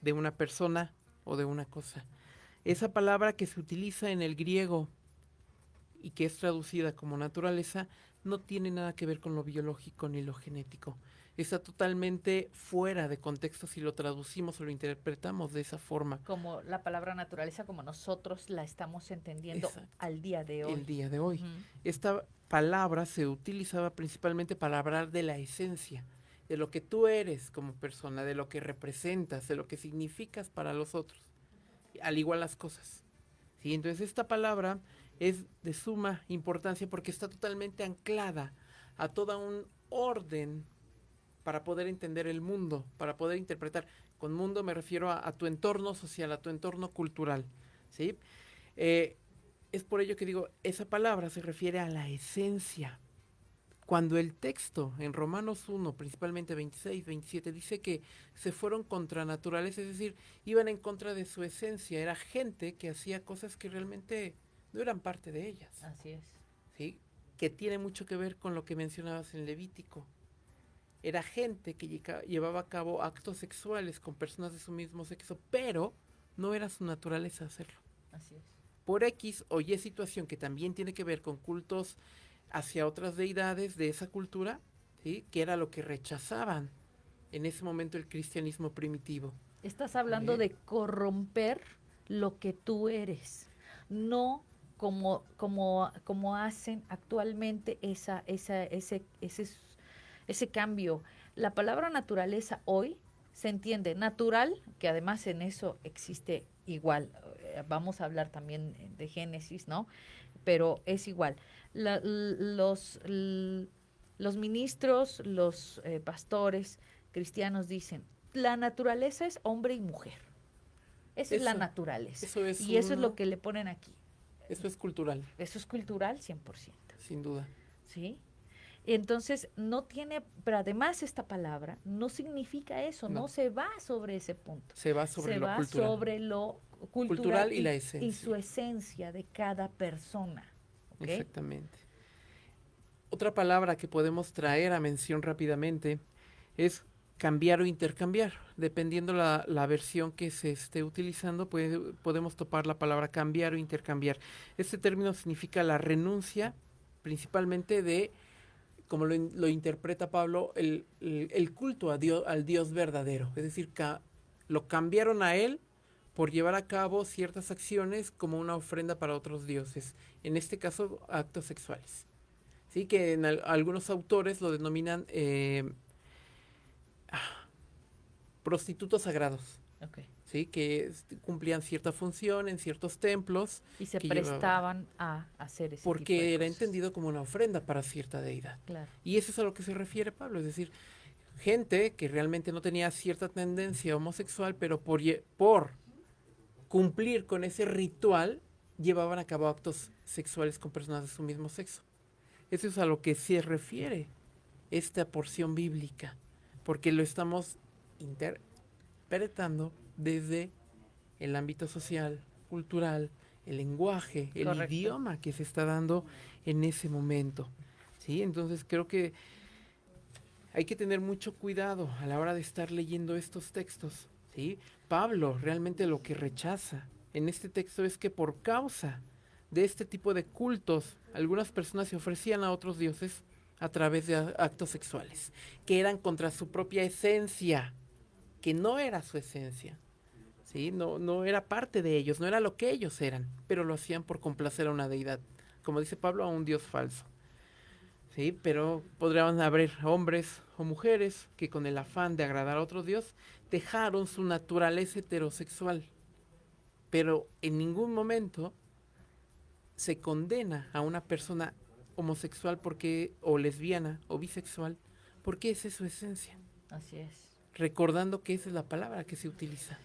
de una persona o de una cosa. Esa palabra que se utiliza en el griego y que es traducida como naturaleza no tiene nada que ver con lo biológico ni lo genético. Está totalmente fuera de contexto si lo traducimos o lo interpretamos de esa forma. Como la palabra naturaleza, como nosotros la estamos entendiendo al día de hoy. El día de hoy. Esta palabra se utilizaba principalmente para hablar de la esencia, de lo que tú eres como persona, de lo que representas, de lo que significas para los otros, al igual las cosas, ¿sí? Entonces esta palabra es de suma importancia porque está totalmente anclada a todo un orden para poder entender el mundo, para poder interpretar. Con mundo me refiero a tu entorno social, a tu entorno cultural, ¿sí? Es por ello que digo, esa palabra se refiere a la esencia, Cuando el texto en Romanos 1, principalmente 26, 27, dice que se fueron contra naturaleza, es decir, iban en contra de su esencia, era gente que hacía cosas que realmente no eran parte de ellas. Así es. ¿Sí? Que tiene mucho que ver con lo que mencionabas en Levítico. Era gente que llevaba a cabo actos sexuales con personas de su mismo sexo, pero no era su naturaleza hacerlo. Así es. Por X o Y situación que también tiene que ver con cultos hacia otras deidades de esa cultura, ¿sí? Que era lo que rechazaban en ese momento el cristianismo primitivo. Estás hablando de corromper lo que tú eres, no como hacen actualmente ese cambio. La palabra naturaleza hoy se entiende natural, que además en eso existe igual. Vamos a hablar también de Génesis, ¿no? Pero es igual. Los ministros, los pastores cristianos dicen, la naturaleza es hombre y mujer. Esa es la naturaleza. Eso es lo que le ponen aquí. Eso es cultural. Eso es cultural 100%. Sin duda. ¿Sí? Entonces, no tiene, pero además esta palabra no significa eso, no se va sobre ese punto. Se va sobre lo cultural. Se va sobre lo cultural y la esencia. Y su esencia de cada persona. ¿Okay? Exactamente. Otra palabra que podemos traer a mención rápidamente es cambiar o intercambiar. Dependiendo la versión que se esté utilizando, podemos topar la palabra cambiar o intercambiar. Este término significa la renuncia, principalmente de, como lo interpreta Pablo, el culto a Dios, al Dios verdadero. Es decir, lo cambiaron a él por llevar a cabo ciertas acciones como una ofrenda para otros dioses. En este caso, actos sexuales. Sí, que en algunos autores lo denominan prostitutos sagrados. Okay. Sí, que cumplían cierta función en ciertos templos. Y se prestaban a hacer ese porque tipo de era cosas. entendido como una ofrenda para cierta deidad. Claro. Y eso es a lo que se refiere Pablo, es decir, gente que realmente no tenía cierta tendencia homosexual, pero por cumplir con ese ritual, llevaban a cabo actos sexuales con personas de su mismo sexo. Eso es a lo que se refiere esta porción bíblica, porque lo estamos interpretando desde el ámbito social, cultural, el lenguaje, el Correcto. idioma que se está dando en ese momento. ¿Sí? Entonces creo que hay que tener mucho cuidado a la hora de estar leyendo estos textos. ¿Sí? Pablo realmente lo que rechaza en este texto es que por causa de este tipo de cultos, algunas personas se ofrecían a otros dioses a través de actos sexuales, que eran contra su propia esencia, que no era su esencia. ¿Sí? No era parte de ellos, no era lo que ellos eran, pero lo hacían por complacer a una deidad, como dice Pablo, a un dios falso. ¿Sí? Pero podrían haber hombres o mujeres que con el afán de agradar a otro dios dejaron su naturaleza heterosexual, pero en ningún momento se condena a una persona homosexual o lesbiana o bisexual porque esa es su esencia. Así es. Recordando que esa es la palabra que se utiliza.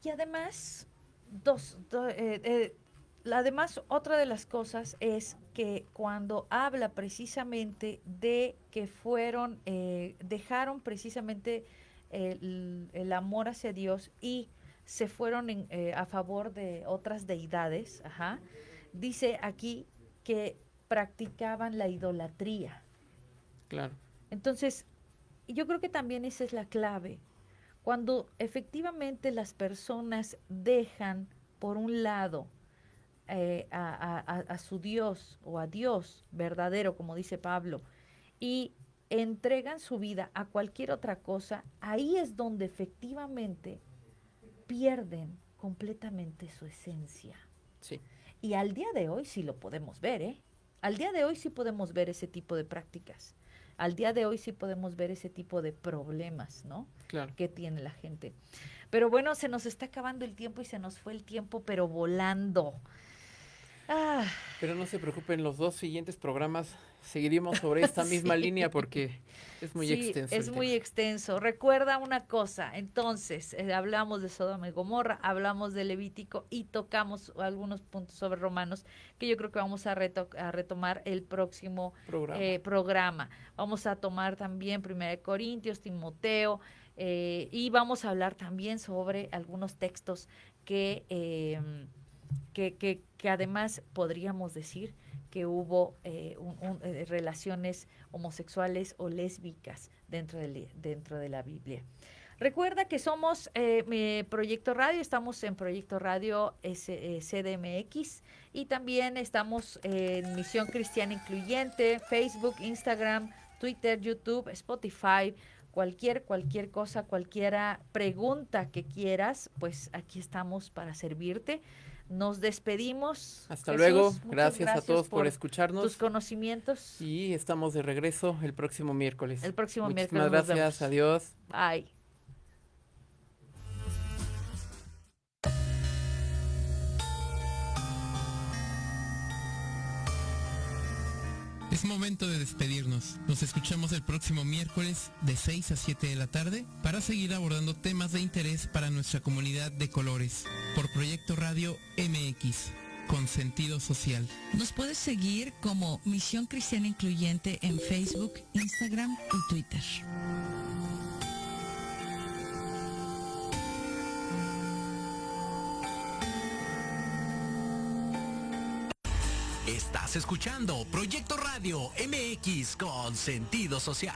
Y además, además, otra de las cosas es que cuando habla precisamente de que dejaron precisamente el amor hacia Dios y se fueron a favor de otras deidades, dice aquí que practicaban la idolatría. Claro. Entonces, yo creo que también esa es la clave. Cuando efectivamente las personas dejan por un lado a su Dios o a Dios verdadero, como dice Pablo, y entregan su vida a cualquier otra cosa, ahí es donde efectivamente pierden completamente su esencia. Sí. Y al día de hoy sí lo podemos ver, ¿eh? Al día de hoy sí podemos ver ese tipo de prácticas. Al día de hoy sí podemos ver ese tipo de problemas, ¿no? Claro. Que tiene la gente. Pero bueno, se nos está acabando el tiempo y se nos fue el tiempo, pero volando. Pero no se preocupen, los 2 siguientes programas seguiremos sobre esta misma línea porque es muy extenso. Es muy extenso. Recuerda una cosa, entonces, hablamos de Sodoma y Gomorra, hablamos de Levítico y tocamos algunos puntos sobre Romanos que yo creo que vamos a retomar el próximo programa. Vamos a tomar también 1 Corintios, Timoteo, y vamos a hablar también sobre algunos textos que además podríamos decir que hubo relaciones homosexuales o lésbicas dentro de la Biblia. Recuerda que somos Proyecto Radio, estamos en Proyecto Radio CDMX y también estamos en Misión Cristiana Incluyente, Facebook, Instagram, Twitter, YouTube, Spotify. Cualquier cosa, cualquiera pregunta que quieras, pues aquí estamos para servirte. Nos despedimos. Hasta luego. Gracias a todos por escucharnos. Tus conocimientos. Y estamos de regreso el próximo miércoles. Muchísimas gracias. Adiós. Bye. Es momento de despedirnos. Nos escuchamos el próximo miércoles de 6 a 7 de la tarde para seguir abordando temas de interés para nuestra comunidad de colores por Proyecto Radio MX, con sentido social. Nos puedes seguir como Misión Cristiana Incluyente en Facebook, Instagram y Twitter. Estás escuchando Proyecto Radio MX con sentido social.